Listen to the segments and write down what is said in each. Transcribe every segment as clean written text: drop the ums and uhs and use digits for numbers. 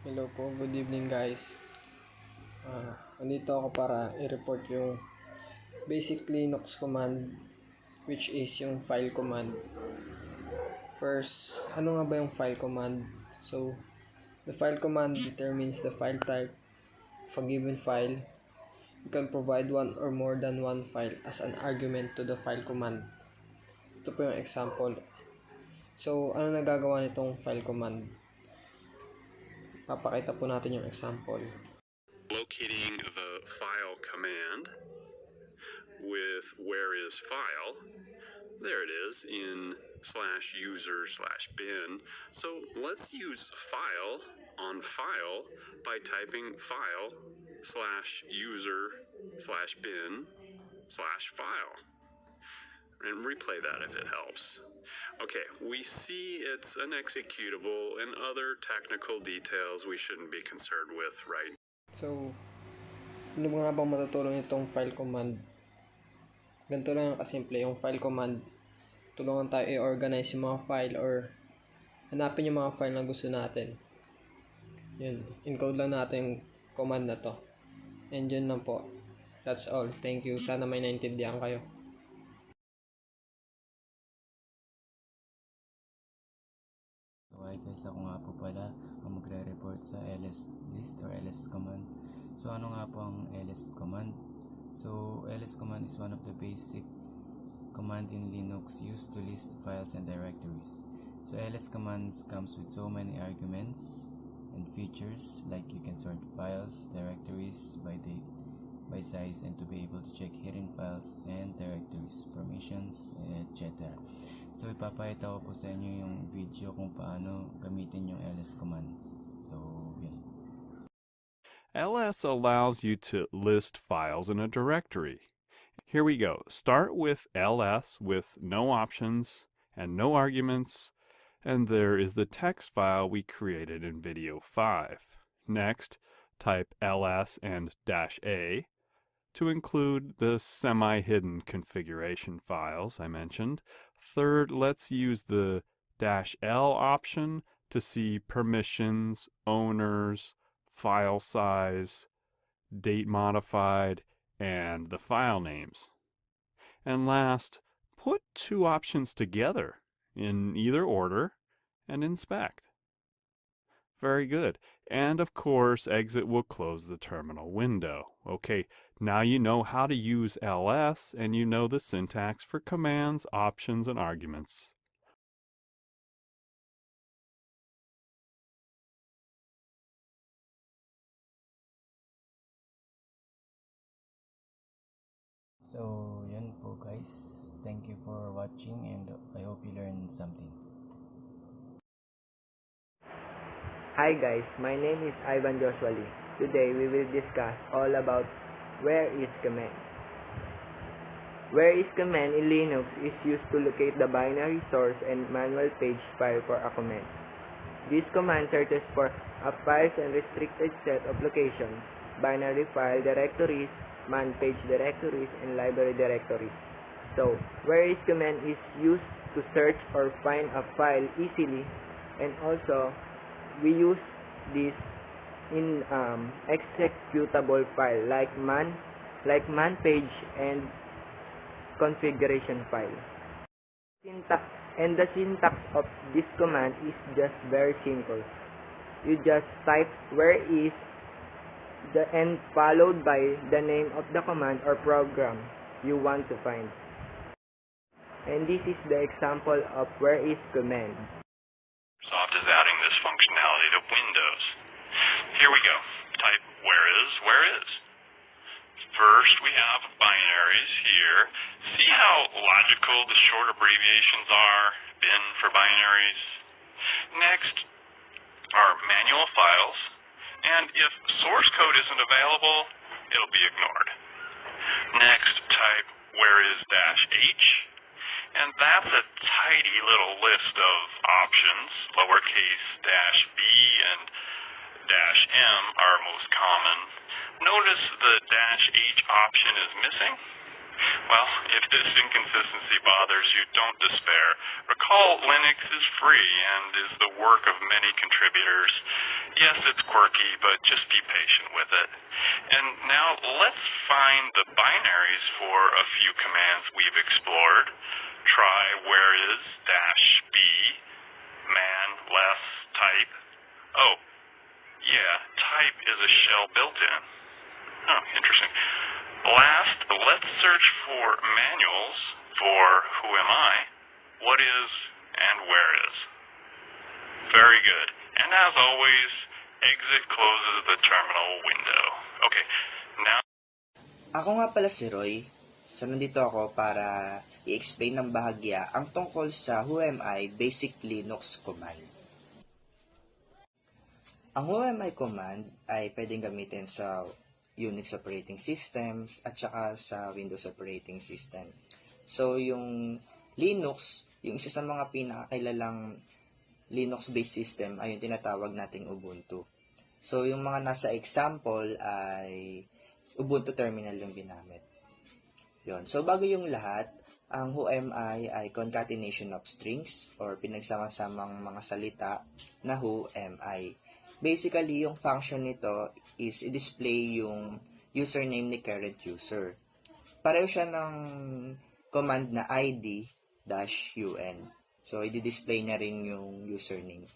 Hello po, good evening guys. Nandito ako para i-report yung basic Linux command, which is yung file command. First, ano nga ba yung file command? So, the file command determines the file type of a given file. You can provide one or more than one file as an argument to the file command. Ito po yung example. So, ano nagagawa nitong file command? Papakita po natin yung example. Locating the file command with whereis file, there it is in /user/bin. So let's use file on file by typing file /user/bin/file and replay that if it helps. Okay, we see it's an executable and other technical details we shouldn't be concerned with right now. So, ano ba nga bang matutulong itong file command? Ganito lang kasimple yung file command. Tulungan tayo i-organize yung mga file or hanapin yung mga file na gusto natin. Yun, encode lang natin yung command na to. And yun lang po. That's all. Thank you. Sana may naintindihan kayo. So hi guys, ako nga po pala ang magre-report sa ls list or ls command. So ano nga po ang ls command? So ls command is one of the basic command in Linux used to list files and directories. So ls commands comes with so many arguments and features, like you can sort files, directories by size, and to be able to check hidden files and directories, permissions, etc. So ipapakita ko po sa inyo yung video kung paano gamitin yung ls commands. So yun. ls allows you to list files in a directory. Here we go. Start with ls with no options and no arguments, and there is the text file we created in video 5. Next, type ls and -a to include the semi-hidden configuration files I mentioned. Third, let's use the -l option to see permissions, owners, file size, date modified, and the file names. And last, put two options together in either order and inspect. Very good. And of course, exit will close the terminal window. Okay, now you know how to use ls and you know the syntax for commands, options, and arguments. So yun po guys, thank you for watching and I hope you learned something. Hi guys, my name is Ivan Joshua Lee. Today we will discuss all about whereis command. Whereis command in Linux is used to locate the binary source and manual page file for a command. This command searches for a files and restricted set of locations, binary file directories, man page directories, and library directories. So, whereis command is used to search or find a file easily, and also we use this in executable file like man page and configuration file. The syntax of this command is just very simple. You just type whereis and followed by the name of the command or program you want to find. And this is the example of whereis command. Microsoft is adding this functionality to Windows. Here we go. Type whereis. First, we have binaries here. See how logical the short abbreviations are? Bin for binaries. Next are manual files, and if source code isn't available, it'll be ignored. Next, type whereis-h, and that's a tidy little list of options. Lowercase -b and -m are most common. Notice the -h option is missing. Well, if this inconsistency bothers you, don't despair. Recall Linux is free and is the work of many contributors. Yes, it's quirky, but just be patient with it. And now let's find the binaries for a few commands we've explored. Try whereis -b, man, less, type. Oh, yeah, type is a shell built-in. Oh, interesting. Last, let's search for manuals for whoami, whatis, and whereis. Very good. And as always, exit closes the terminal window. Okay, now... Ako nga pala si Roy. So, nandito ako para i-explain ng bahagya ang tungkol sa whoami basic Linux command. Ang whoami command ay pwedeng gamitin sa Unix operating systems at saka sa Windows operating system. So, yung Linux, yung isa sa mga pinakakilalang Linux-based system ay yung tinatawag nating Ubuntu. So, yung mga nasa example ay Ubuntu terminal yung ginamit. Yon. So, bago yung lahat, ang whoami ay concatenation of strings or pinagsama-samang mga salita na whoami. Basically, yung function nito is i-display yung username ni current user. Pareho siya ng command na id-un. So, i-display niya rin yung username.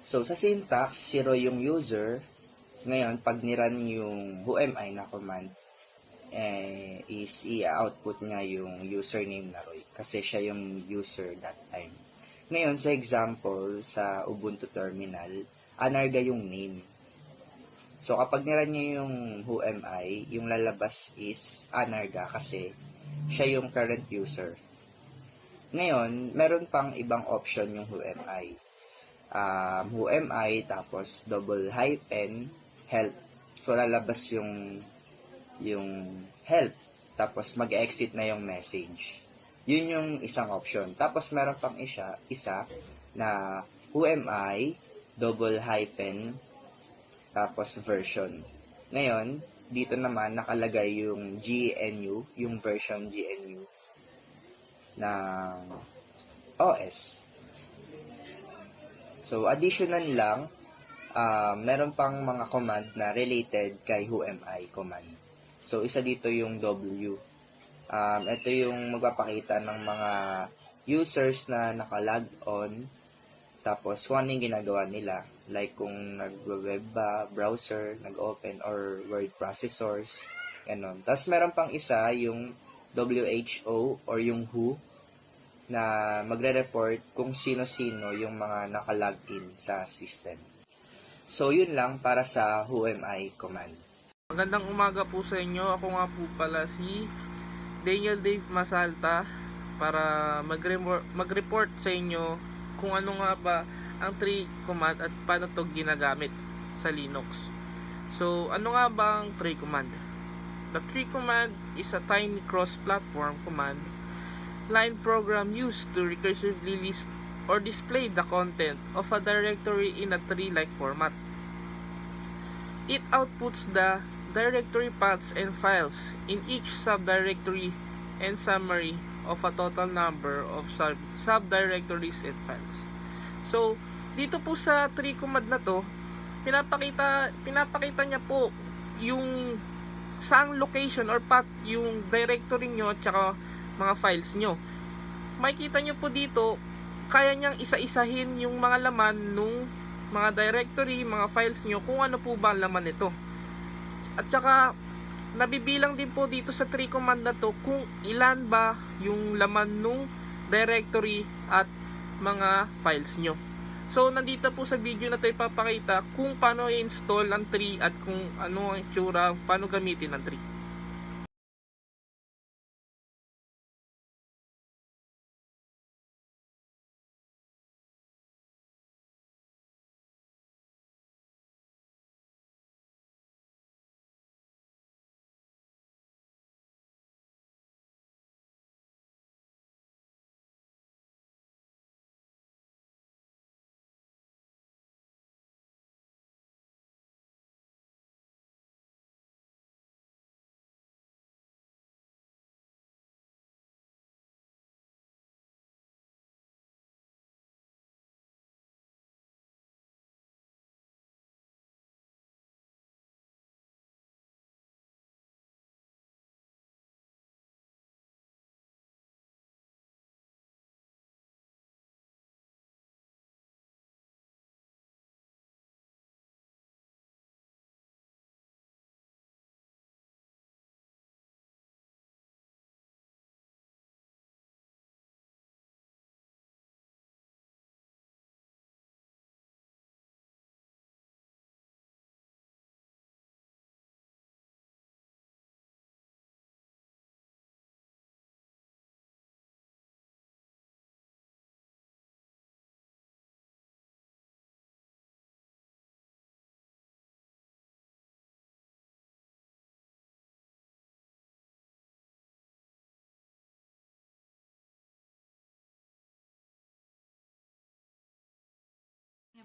So, sa syntax, 0 yung user. Ngayon, pag niran yung whoami na command, is i-output niya yung username na Roy. Kasi siya yung user that time. Ngayon, sa example, sa Ubuntu terminal, anarga yung name. So, kapag niran niya yung whoami, yung lalabas is anarga kasi siya yung current user. Ngayon, meron pang ibang option yung whoami. Whoami, tapos double hyphen, help. So, lalabas yung help. Tapos, mag-exit na yung message. Yun yung isang option. Tapos, meron pang isa na whoami, double hyphen, tapos version. Ngayon, dito naman nakalagay yung GNU, yung version GNU ng OS. So, additional lang, meron pang mga command na related kay whoami command. So, isa dito yung W. Ito yung magpapakita ng mga users na naka-log on, tapos kung ano yung ginagawa nila. Like kung nag-web ba, browser, nag-open, or word processors, ganun. Tapos meron pang isa, yung WHO or yung WHO, na magre-report kung sino-sino yung mga naka-login sa system. So, yun lang para sa whoami command. Magandang umaga po sa inyo. Ako nga po pala si Daniel Dave Masalta para mag-report sa inyo kung ano nga ba ang tree command at paano to ginagamit sa Linux. So, ano nga ba ang tree command? The tree command is a tiny cross-platform command line program used to recursively list or display the content of a directory in a tree-like format. It outputs the directory paths and files in each subdirectory and summary of a total number of subdirectories and files. So, dito po sa tree command na to, pinapakita niya po yung saang location or path yung directory nyo at saka mga files nyo. Makikita nyo po dito, kaya niyang isa-isahin yung mga laman nung mga directory, mga files nyo, kung ano po ba ang laman nito. At saka, nabibilang din po dito sa tree command na to kung ilan ba yung laman nung directory at mga files nyo. So, nandito po sa video na to ipapakita kung paano i-install ang tree at kung ano ang itsura, paano gamitin ang tree.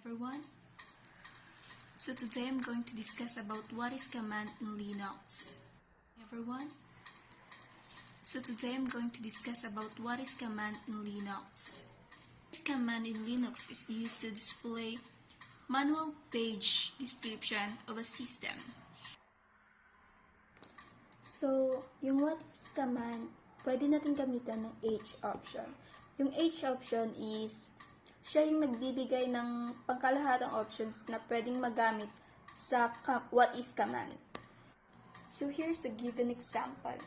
everyone. So today I'm going to discuss about whatis command in Linux. Everyone. So today I'm going to discuss about whatis command in Linux. This command in Linux is used to display manual page description of a system. So, yung whatis command, pwede natin gamitan ng H option. Yung H option is, siya yung nagbibigay ng pangkalahatang options na pwedeng magamit sa whatis command. So, here's a given example.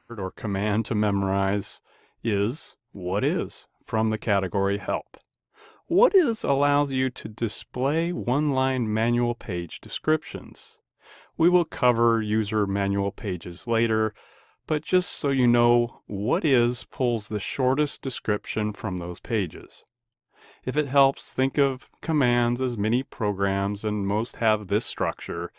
Or command to memorize is whatis from the category help. Whatis allows you to display one-line manual page descriptions. We will cover user manual pages later, but just so you know, whatis pulls the shortest description from those pages. If it helps, think of commands as mini programs, and most have this structure.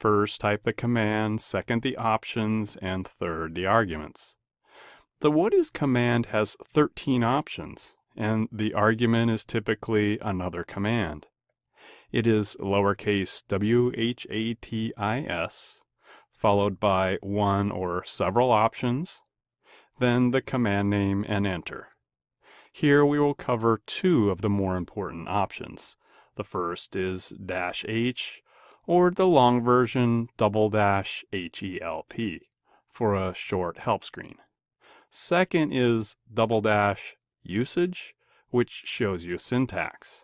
First, type the command, second, the options, and third, the arguments. The whatis command has 13 options, and the argument is typically another command. It is lowercase whatis, followed by one or several options, then the command name and enter. Here we will cover two of the more important options. The first is -h, or the long version $help for a short help screen. Second is $usage, which shows you syntax.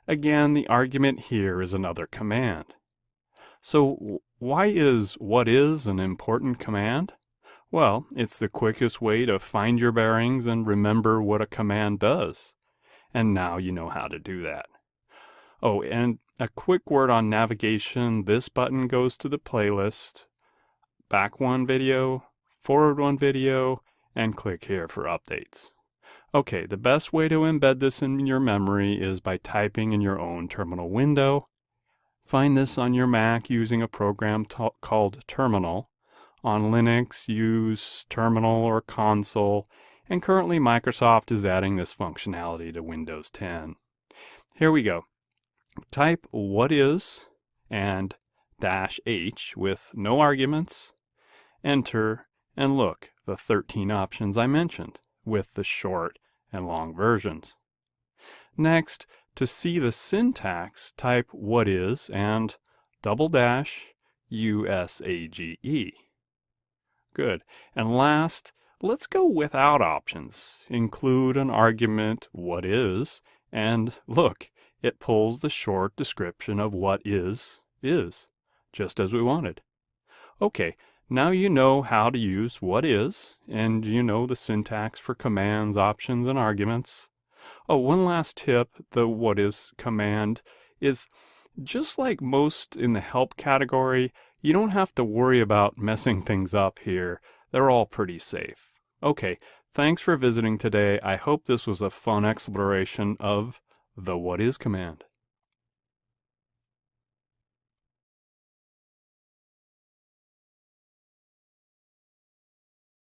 Again, the argument here is another command. So why is whatis an important command? Well, it's the quickest way to find your bearings and remember what a command does. And now you know how to do that. Oh, and a quick word on navigation. This button goes to the playlist, back one video, forward one video, and click here for updates. Okay, the best way to embed this in your memory is by typing in your own terminal window. Find this on your Mac using a program called Terminal. On Linux, use Terminal or Console, and currently Microsoft is adding this functionality to Windows 10. Here we go. Type whatis and -h with no arguments, enter, and look, the 13 options I mentioned, with the short and long versions. Next, to see the syntax, type whatis and ~usage. Good. And last, let's go without options. Include an argument whatis, and look, it pulls the short description of what is, just as we wanted. Okay, now you know how to use whatis, and you know the syntax for commands, options, and arguments. Oh, one last tip, the whatis command is just like most in the help category. You don't have to worry about messing things up here. They're all pretty safe. Okay, thanks for visiting today. I hope this was a fun exploration of the whatis command.